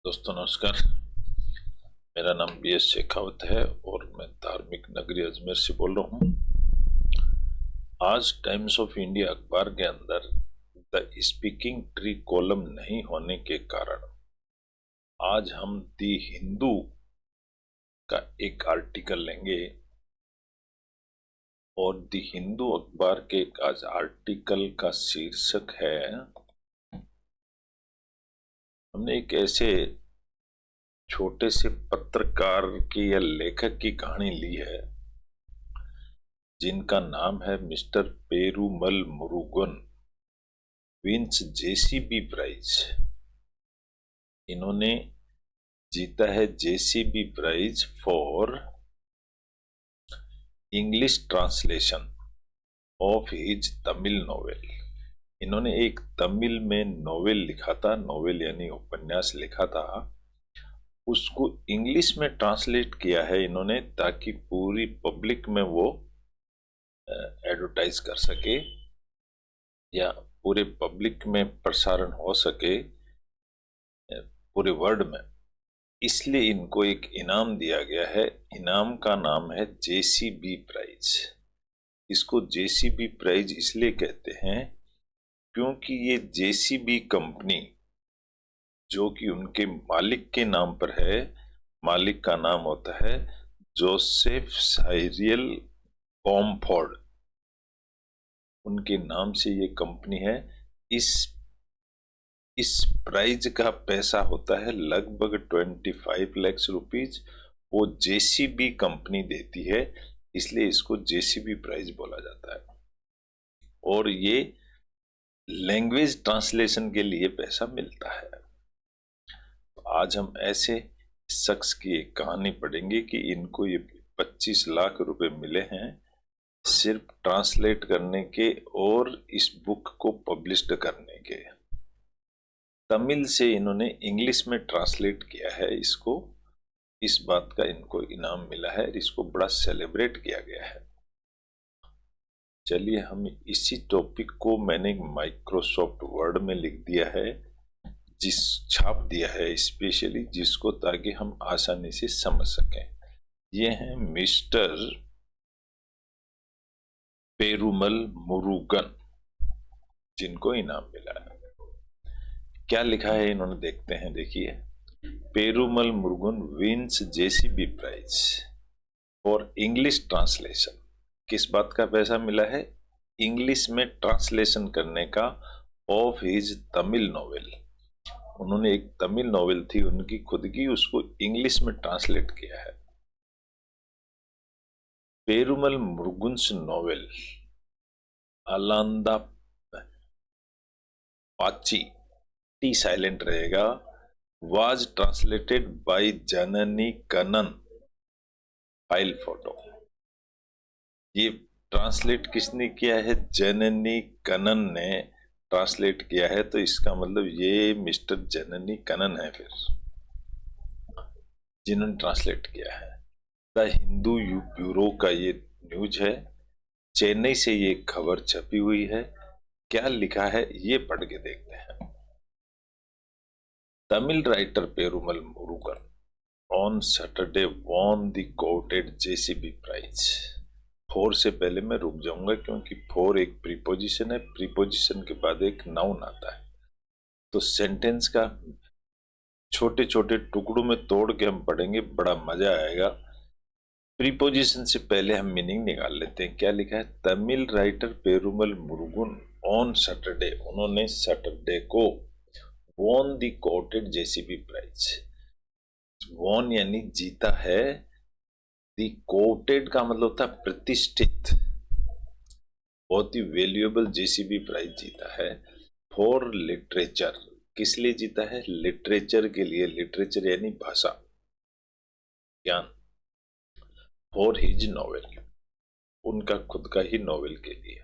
दोस्तों नमस्कार। मेरा नाम बी एस शेखावत है और मैं धार्मिक नगरी अजमेर से बोल रहा हूँ। आज टाइम्स ऑफ इंडिया अखबार के अंदर द स्पीकिंग ट्री कॉलम नहीं होने के कारण आज हम दी हिंदू का एक आर्टिकल लेंगे और दी हिंदू अखबार के आज आर्टिकल का शीर्षक है, हमने एक ऐसे छोटे से पत्रकार की या लेखक की कहानी ली है जिनका नाम है mister Perumal Murugan wins JCB prize. इन्होंने जीता है JCB prize for English translation of his Tamil novel. इन्होंने एक तमिल में नॉवेल लिखा था, नॉवेल यानी उपन्यास लिखा था, उसको इंग्लिश में ट्रांसलेट किया है इन्होंने ताकि पूरी पब्लिक में वो एडवर्टाइज कर सके या पूरे पब्लिक में प्रसारण हो सके पूरे वर्ल्ड में। इसलिए इनको एक इनाम दिया गया है। इनाम का नाम है जेसीबी प्राइज। इसको जेसीबी प्राइज इसलिए कहते हैं क्योंकि ये जेसीबी कंपनी जो कि उनके मालिक के नाम पर है, मालिक का नाम होता है जोसेफ साइरियल कॉमफोर्ड, उनके नाम से ये कंपनी है। इस प्राइज का पैसा होता है लगभग 25 लाख रुपीज। वो जेसीबी कंपनी देती है, इसलिए इसको जेसीबी प्राइज बोला जाता है। और ये लैंग्वेज ट्रांसलेशन के लिए पैसा मिलता है। तो आज हम ऐसे शख्स की एक कहानी पढ़ेंगे कि इनको ये 25 लाख रुपए मिले हैं सिर्फ ट्रांसलेट करने के और इस बुक को पब्लिश करने के। तमिल से इन्होंने इंग्लिश में ट्रांसलेट किया है इसको, इस बात का इनको इनाम मिला है, इसको बड़ा सेलिब्रेट किया गया है। चलिए हम इसी टॉपिक को मैंने माइक्रोसॉफ्ट वर्ड में लिख दिया है, जिस छाप दिया है स्पेशली जिसको, ताकि हम आसानी से समझ सकें। ये हैं मिस्टर पेरूमल मुरुगन जिनको इनाम मिला है। क्या लिखा है इन्होंने देखते हैं, देखिए। Perumal Murugan wins JCB prize for English translation. किस बात का पैसा मिला है? इंग्लिश में ट्रांसलेशन करने का ऑफ हिज तमिल नॉवेल। उन्होंने एक तमिल नॉवेल थी उनकी खुद की, उसको इंग्लिश में ट्रांसलेट किया है। Perumal मुरुगन्स novel Alanda Pachi, T silent रहेगा, was translated by Janani Kannan file photo. ये ट्रांसलेट किसने किया है? जननी कनन ने ट्रांसलेट किया है। तो इसका मतलब ये मिस्टर जननी कनन है फिर जिन्होंने ट्रांसलेट किया है। द हिंदू ब्यूरो का ये न्यूज है, चेन्नई से ये खबर छपी हुई है। क्या लिखा है ये पढ़ के देखते हैं। Tamil writer Perumal Murugan on Saturday won the coveted JCB prize. Four से पहले मैं रुक जाऊंगा क्योंकि फोर एक प्रीपोजिशन है, प्रीपोजिशन के बाद एक नाउन आता है, तो सेंटेंस का छोटे छोटे टुकड़ों में तोड़ के हम पढ़ेंगे, बड़ा मजा आएगा। प्रीपोजिशन से पहले हम मीनिंग निकाल लेते हैं। क्या लिखा है? Tamil writer Perumal Murugan on Saturday, उन्होंने सैटरडे को won the coveted JCB prize. Won यानी जीता है, दी कोटेड का मतलब था प्रतिष्ठित, बहुत ही वैल्यूएबल जेसीबी प्राइज जीता है फॉर लिटरेचर। किस लिए जीता है? लिटरेचर के लिए। लिटरेचर यानी भाषा ज्ञान। फॉर हिज नॉवेल, उनका खुद का ही नॉवेल के लिए।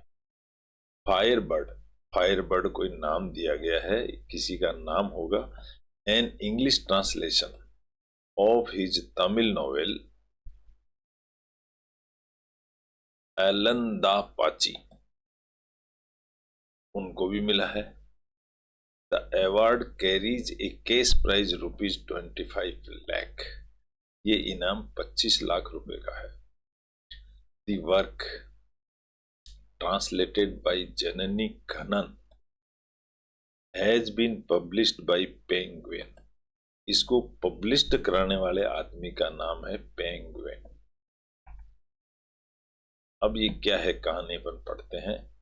फायरबर्ड, फायरबर्ड कोई नाम दिया गया है, किसी का नाम होगा। An English translation of his Tamil novel Aalandha Paatchi, उनको भी मिला है। The award carries a cash prize ₹25 lakh. ये इनाम 25 लाख रुपए का है। The work translated by Janani Kannan has been published by Penguin. इसको पब्लिश्ड कराने वाले आदमी का नाम है पेंगुइन। अब ये क्या है, कहानी पर पढ़ते हैं।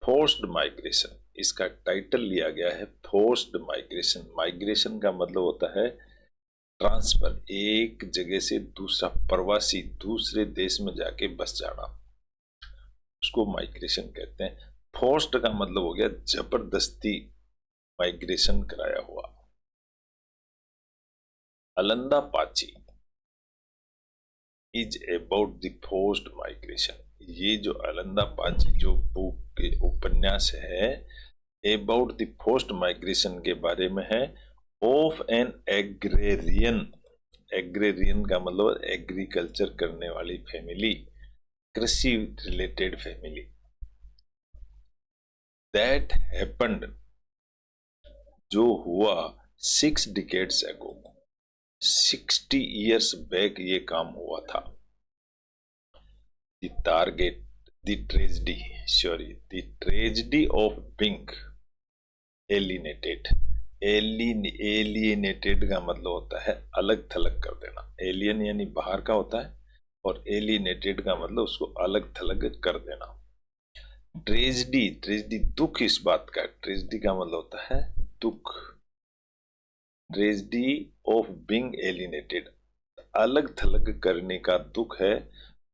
फोर्स्ड माइग्रेशन, इसका टाइटल लिया गया है फोर्स्ड माइग्रेशन। माइग्रेशन का मतलब होता है ट्रांसफर, एक जगह से दूसरा, प्रवासी दूसरे देश में जाके बस जाना, उसको माइग्रेशन कहते हैं। फोर्स्ड का मतलब हो गया जबरदस्ती माइग्रेशन कराया हुआ। अलंदा पाची is about the forced migration. ये जो अलंदा पाची जो बुक के उपन्यास है, अबाउट द फोर्स्ड माइग्रेशन के बारे में है, ऑफ एन एग्रेरियन। एग्रेरियन का मतलब एग्रीकल्चर करने वाली फैमिली, कृषि रिलेटेड फैमिली, दैट हैपेंड, जो हुआ 6 डिकेड्स अगो, 60 years बैक ये काम हुआ था। The target, the tragedy of being alienated। alienated का मतलब होता है अलग थलग कर देना। एलियन यानी बाहर का होता है, और alienated का मतलब उसको अलग थलग कर देना। ट्रेजिडी दुख इस बात का, ट्रेजिडी का मतलब होता है दुख। ट्रेजिडी ऑफ बीइंग एलिनेटेड, अलग थलग करने का दुख है।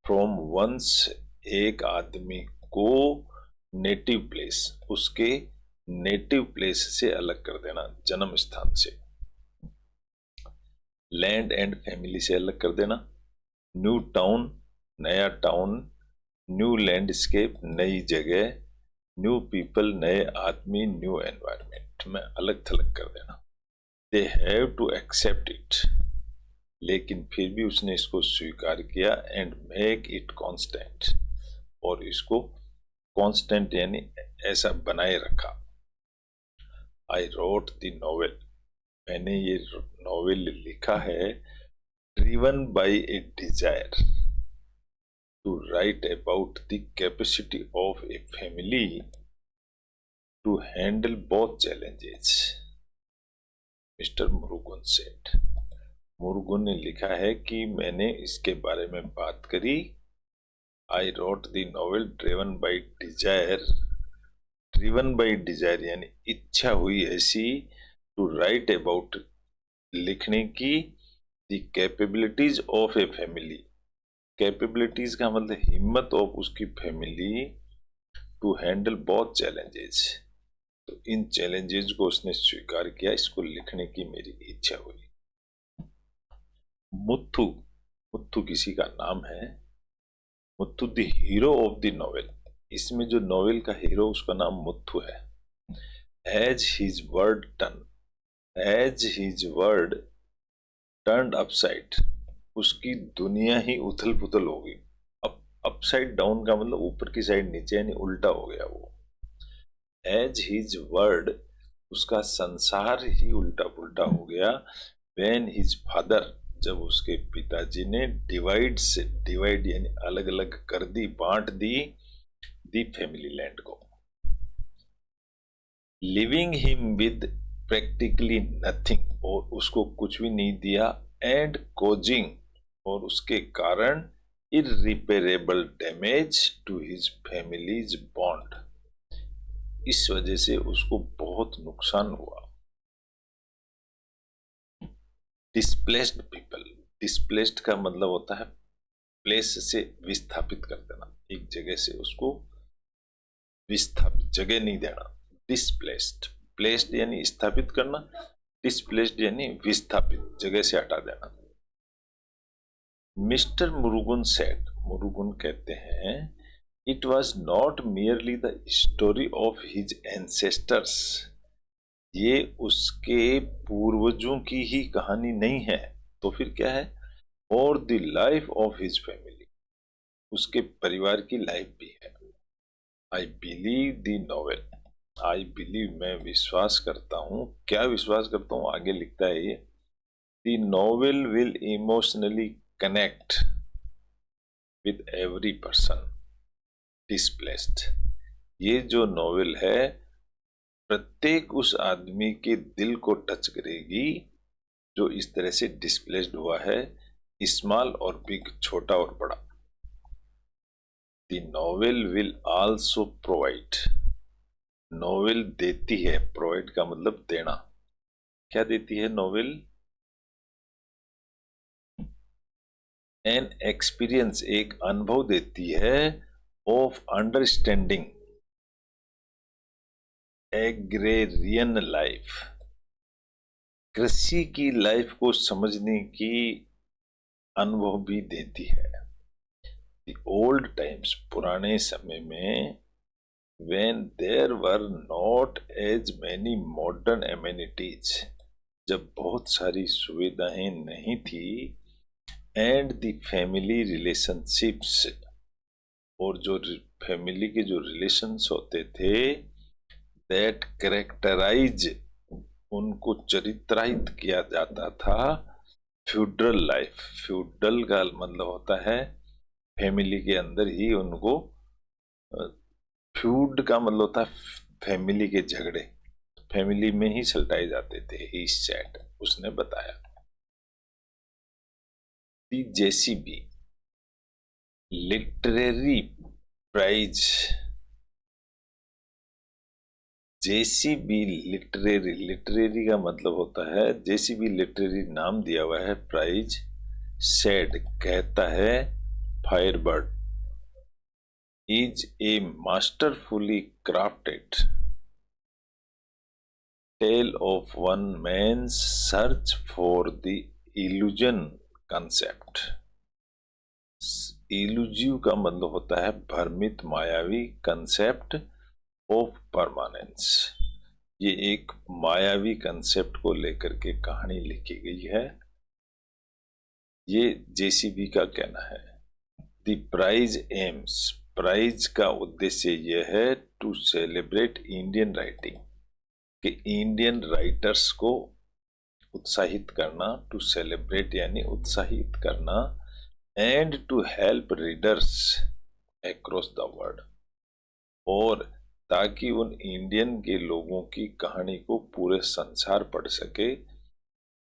फ्रॉम वंस, एक आदमी को नेटिव प्लेस, उसके नेटिव प्लेस से अलग कर देना, जन्म स्थान से। लैंड एंड फैमिली से अलग कर देना। न्यू टाउन, नया टाउन। न्यू लैंडस्केप, नई जगह। न्यू पीपल, नए आदमी। न्यू एनवायरमेंट में अलग थलग कर देना। They have to accept it, लेकिन फिर भी उसने इसको स्वीकार किया। एंड मेक इट कांस्टेंट, और इसको कांस्टेंट यानी ऐसा बनाए रखा। आई रोट द नॉवेल, मैंने ये नॉवेल लिखा है, driven by a desire to write about the capacity of a family to handle both challenges. Mister Murugan said, Murugan ने लिखा है कि मैंने इसके बारे में बात करी। I wrote the novel driven by desire, driven by desire यानी इच्छा हुई ऐसी, टू राइट अबाउट, लिखने की, the capabilities of a family. Capabilities का मतलब हिम्मत ऑफ उसकी family, to handle both challenges, तो इन चैलेंजेस को उसने स्वीकार किया, इसको लिखने की मेरी इच्छा हुई। मुथु, मुथु किसी का नाम है। Muthu the hero of the novel, इसमें जो नॉवेल का हीरो उसका नाम मुथु है। As his world turned upside, उसकी दुनिया ही उथल पुथल हो गई। अपसाइड डाउन का मतलब ऊपर की साइड नीचे, यानी उल्टा हो गया वो। एज हिज वर्ड, उसका संसार ही उल्टा पुल्टा हो गया। व्हेन हिज फादर, जब उसके पिताजी ने डिवाइड यानी अलग अलग कर दी, बांट दी, दी फैमिली लैंड को। Living him with practically nothing, और उसको कुछ भी नहीं दिया। एंड कोजिंग, और उसके कारण irreparable damage to his family's bond, इस वजह से उसको बहुत नुकसान हुआ। डिस्प्लेस्ड पीपल, डिस्प्लेस्ड का मतलब होता है प्लेस से विस्थापित कर देना, एक जगह से उसको विस्थापित, जगह नहीं देना। डिस्प्लेस्ड, प्लेस्ड यानी स्थापित करना, डिस्प्लेस्ड यानी विस्थापित, जगह से हटा देना। मिस्टर मुरुगन सेड, मुरुगन कहते हैं, it was not merely the story of his ancestors, ये उसके पूर्वजों की ही कहानी नहीं है, तो फिर क्या है, और the life of his family, उसके परिवार की लाइफ भी है। I believe the novel, I believe, मैं विश्वास करता हूँ। क्या विश्वास करता हूँ, आगे लिखता है ये, the novel will emotionally connect with every person displaced. ये जो नोवेल है प्रत्येक उस आदमी के दिल को टच करेगी जो इस तरह से डिस्प्लेस्ड हुआ है, स्मॉल और बिग, छोटा और बड़ा। The novel will also provide, novel देती है, प्रोवाइड का मतलब देना। क्या देती है नोवेल? एन एक्सपीरियंस, एक अनुभव देती है, ऑफ अंडरस्टैंडिंग एग्रेरियन लाइफ, कृषि की लाइफ को समझने की अनुभव भी देती है। द ओल्ड टाइम्स, पुराने समय में, when there were not as many modern amenities, जब बहुत सारी सुविधाएं नहीं थी, एंड द फैमिली रिलेशनशिप्स, और जो फैमिली के जो रिलेशंस होते थे, दैट करेक्टराइज, उनको चरित्राहित किया जाता था, फ्यूडल लाइफ। फ्यूडल का मतलब होता है फैमिली के अंदर ही उनको, फ्यूड का मतलब होता है फैमिली के झगड़े, फैमिली में ही सुलझाए जाते थे, ही सेड, उसने बताया। The JCB literary prize, JCB literary, literary का मतलब होता है, जेसीबी लिटरेरी नाम दिया हुआ है प्राइज, सेड कहता है, Firebird is a masterfully crafted tale of one man search for the illusion concept. Elusive का मतलब होता है भ्रमित, मायावी, कंसेप्ट ऑफ परमानेंस, ये एक मायावी कंसेप्ट को लेकर के कहानी लिखी गई है, ये जेसीबी का कहना है। द प्राइज एम्स, प्राइज का उद्देश्य यह है, टू सेलिब्रेट इंडियन राइटिंग, कि इंडियन राइटर्स को उत्साहित करना, टू सेलिब्रेट यानी उत्साहित करना, and to help readers across the world, और ताकि उन इंडियन के लोगों की कहानी को पूरे संसार पढ़ सके,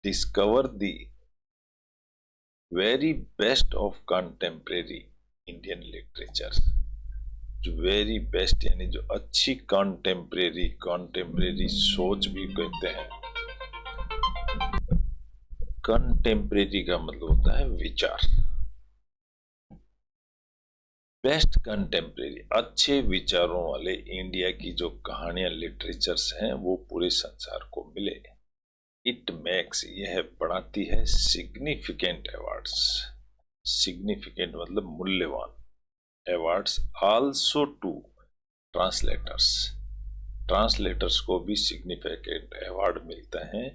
discover the very best of contemporary Indian literature, जो वेरी बेस्ट यानी जो अच्छी कंटेम्प्रेरी, कंटेम्प्रेरी सोच भी कहते हैं, कंटेम्प्रेरी का मतलब होता है विचार, बेस्ट कंटेम्प्रेरी, अच्छे विचारों वाले इंडिया की जो कहानियां, लिटरेचर्स हैं, वो पूरे संसार को मिले। इट मेक्स, यह बढ़ाती है, सिग्निफिकेंट अवार्ड्स, सिग्निफिकेंट मतलब मूल्यवान, awards also to translators, translators को भी सिग्निफिकेंट अवार्ड मिलता है,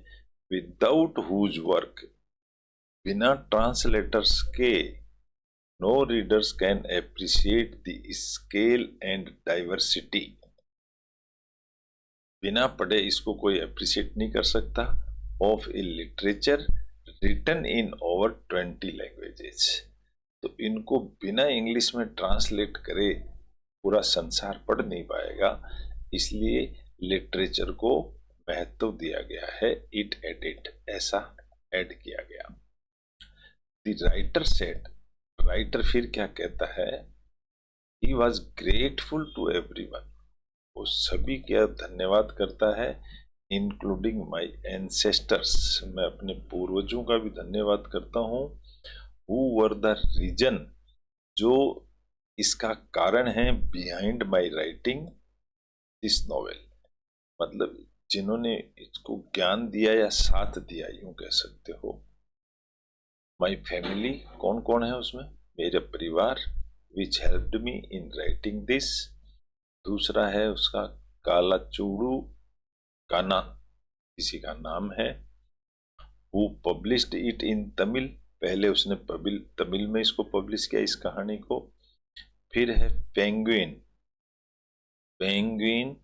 विदाउट हुज वर्क, बिना ट्रांसलेटर्स के, no readers can appreciate the scale and diversity, बिना पढ़े इसको कोई एप्रिशिएट नहीं कर सकता, of a literature written in over 20 languages, तो इनको बिना इंग्लिश में ट्रांसलेट करे पूरा संसार पढ़ नहीं पाएगा, इसलिए लिटरेचर को महत्व दिया गया है, इट एडिट, ऐसा ऐड किया गया। द राइटर सेड, राइटर फिर क्या कहता है, he was grateful to everyone, वो सभी का धन्यवाद करता है, इंक्लूडिंग माई एंसेस्टर्स, मैं अपने पूर्वजों का भी धन्यवाद करता हूँ, हु वर द रीजन, जो इसका कारण है, behind my writing this novel, मतलब जिन्होंने इसको ज्ञान दिया या साथ दिया, यूं कह सकते हो। माई फैमिली, कौन कौन है उसमें, मेरा परिवार, which helped me in writing this, दूसरा है उसका काला चूड़ू, काना किसी का नाम है, who published it in Tamil, पहले उसने तमिल में इसको पब्लिश किया, इस कहानी को। फिर है पेंगुइन, पेंगुइन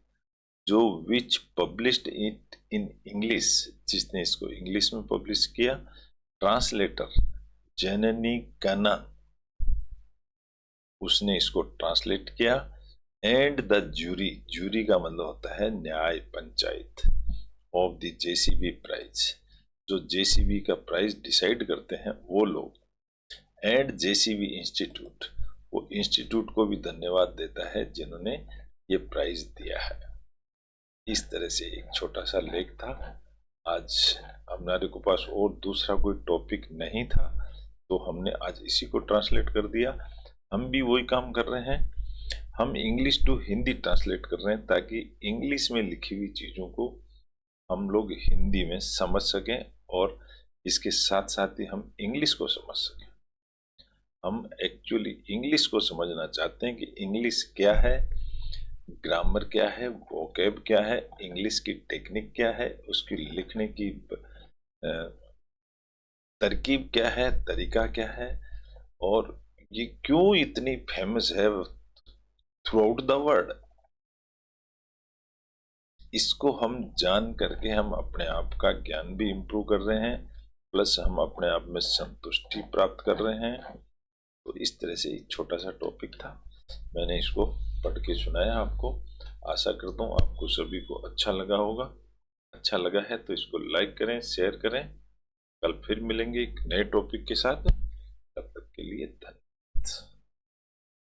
जो विच पब्लिश्ड इट इन इंग्लिश, जिसने इसको इंग्लिश में पब्लिश किया, ट्रांसलेटर जननी कना, उसने इसको ट्रांसलेट किया, एंड द जूरी, जूरी का मतलब होता है न्याय panchayat, of the JCB prize, जो जेसीबी का प्राइज डिसाइड करते हैं वो लोग, एंड जेसीबी इंस्टीट्यूट, वो इंस्टीट्यूट को भी धन्यवाद देता है जिन्होंने ये प्राइज दिया है। इस तरह से एक छोटा सा लेख था। आज हमारे को पास और दूसरा कोई टॉपिक नहीं था, तो हमने आज इसी को ट्रांसलेट कर दिया। हम भी वही काम कर रहे हैं, हम इंग्लिश टू हिंदी ट्रांसलेट कर रहे हैं ताकि इंग्लिश में लिखी हुई चीज़ों को हम लोग हिंदी में समझ सकें और इसके साथ साथ ही हम इंग्लिश को समझ सकें। हम एक्चुअली इंग्लिश को समझना चाहते हैं कि इंग्लिश क्या है, ग्रामर क्या है, वोकैब क्या है, इंग्लिश की टेक्निक क्या है, उसकी लिखने की तरकीब क्या है, तरीका क्या है, और ये क्यों इतनी फेमस है थ्रू आउट द वर्ल्ड। इसको हम जान करके हम अपने आप का ज्ञान भी इम्प्रूव कर रहे हैं, प्लस हम अपने आप में संतुष्टि प्राप्त कर रहे हैं। तो इस तरह से एक छोटा सा टॉपिक था, मैंने इसको पढ़ के सुनाया आपको। आशा करता हूँ आपको सभी को अच्छा लगा होगा। अच्छा लगा है तो इसको लाइक करें, शेयर करें। कल फिर मिलेंगे एक नए टॉपिक के साथ। तब तक के लिए धन्यवाद।